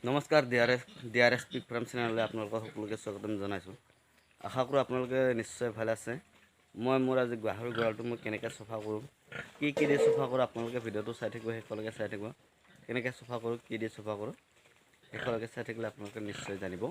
নমস্কাৰ ডিআৰএছ পিক ফাৰ্ম চেনেললৈ আপোনালোকক সকলোকে স্বাগতম জনাইছোঁ। আশা কৰোঁ আপোনালোকে নিশ্চয় ভাল আছে। মই মোৰ আজি গাহৰি গঁৰালটো মই কেনেকৈ চফা কৰোঁ, কি দি চফা কৰোঁ, আপোনালোকে ভিডিঅ'টো চাই থাকিব, শেষলৈকে চাই থাকিব। কেনেকৈ চফা কৰোঁ, কি দি চফা কৰোঁ, শেষলৈকে চাই থাকিলে আপোনালোকে নিশ্চয় জানিব।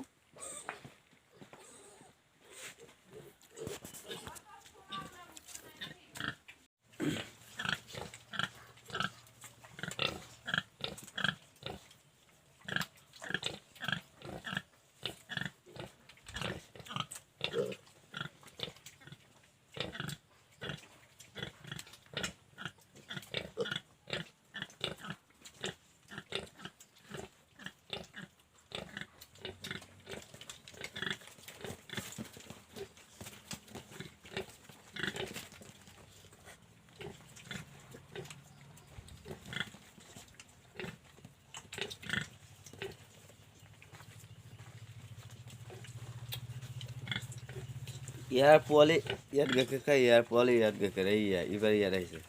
ইয়াৰ পোৱালি ইয়াত গাখীৰ খাই, ইয়াৰ পোৱালি ইয়াত গাখীৰ, এইবাৰ ইয়াত আহিছে।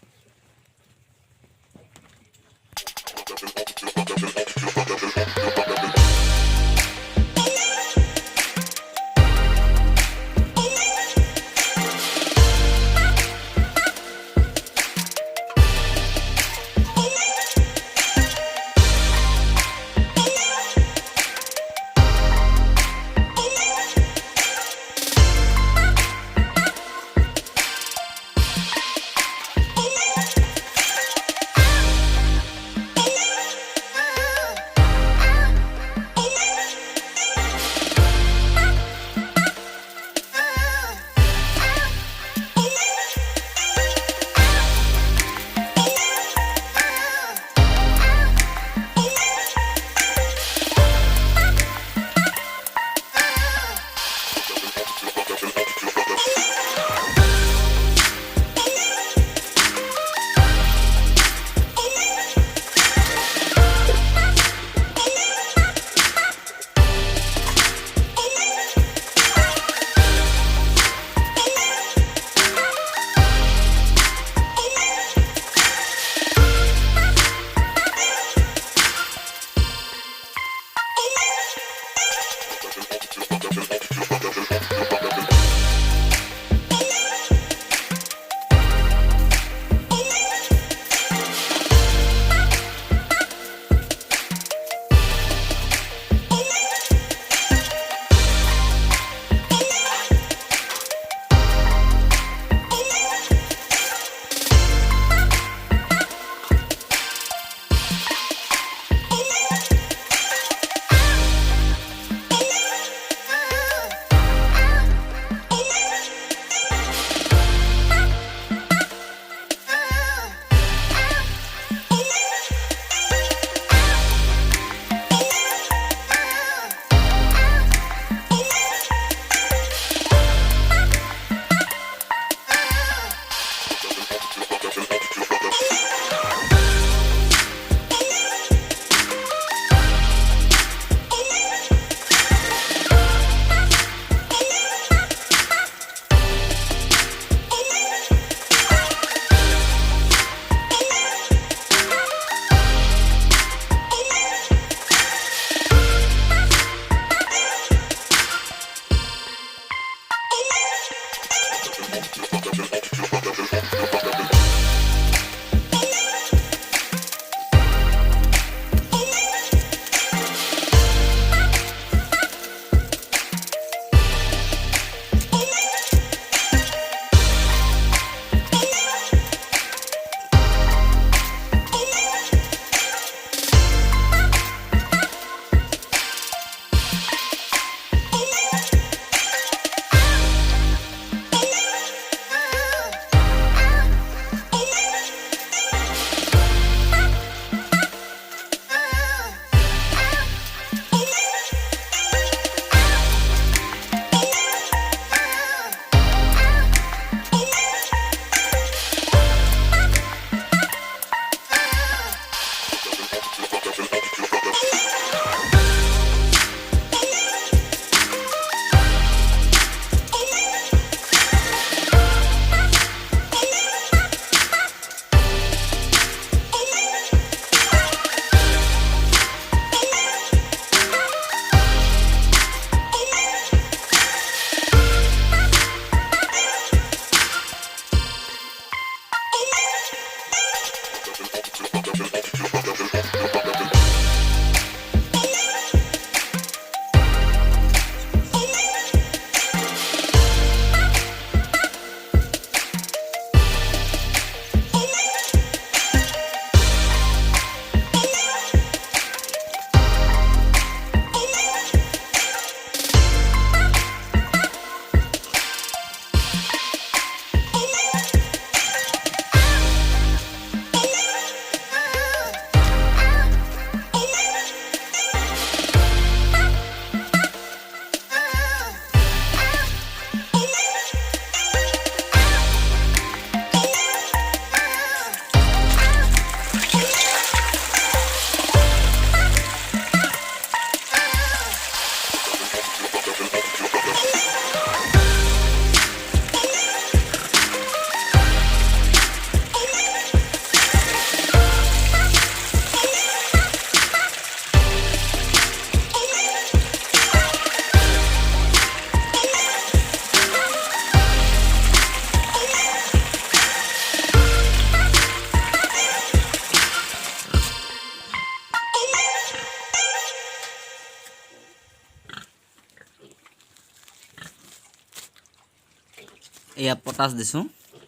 এয়া পটাছ দিছোঁ,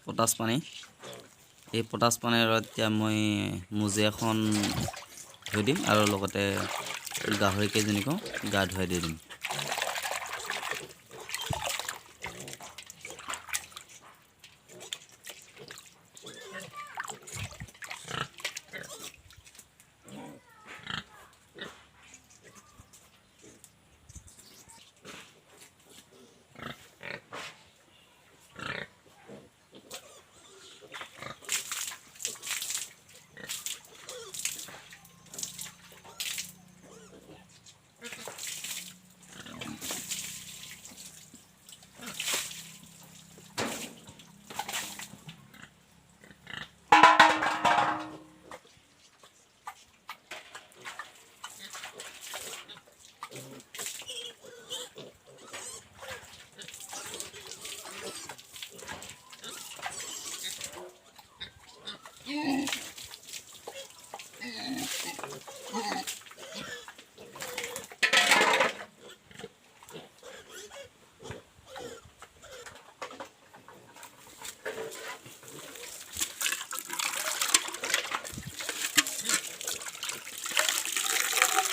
পটাছ পানী। এই পটাছ পানীৰ এতিয়া মই মুজি এখন ধুই দিম আৰু লগতে গাহৰি কেইজনীকো গা ধুৱাই দি দিম।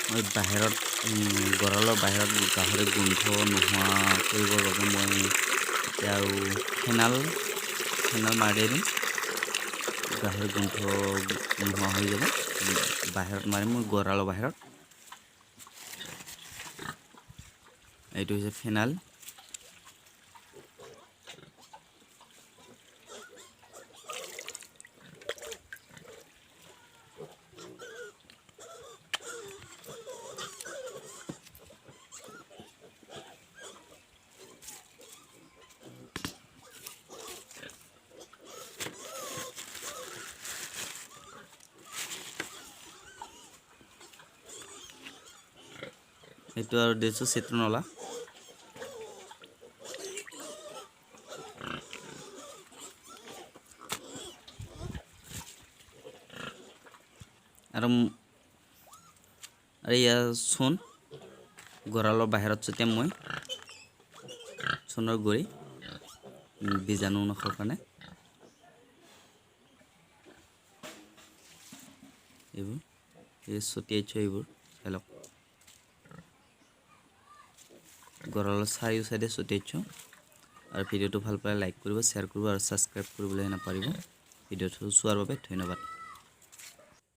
মই বাহিৰত গঁৰালৰ বাহিৰত গাহৰি গোন্ধ নোহোৱা কৰিবৰ বাবে মই এতিয়া আৰু ফেনাইল মাৰি দিম। গাহৰি গোন্ধ নোহোৱা হৈ যাব। বাহিৰত মাৰিম মই গঁৰালৰ বাহিৰত। এইটো হৈছে ফেনাইল। এইটো আৰু দিছোঁ চিত্ৰনলা। আৰু ইয়াৰ চূণ গঁৰালৰ বাহিৰত ছটিয়াম মই, চূণৰ গুড়ি বীজাণু নাশৰ কাৰণে। এইবোৰ ছটিয়াইছোঁ, এইবোৰ চাই লওক। গঁৰালৰ চাৰিও চাইডে ছটিয়াইছোঁ। আৰু ভিডিঅ'টো ভাল পালে লাইক কৰিব, শ্বেয়াৰ কৰিব আৰু ছাবস্ক্ৰাইব কৰিবলৈ নাপাহৰিব। ভিডিঅ'টো চোৱাৰ বাবে ধন্যবাদ।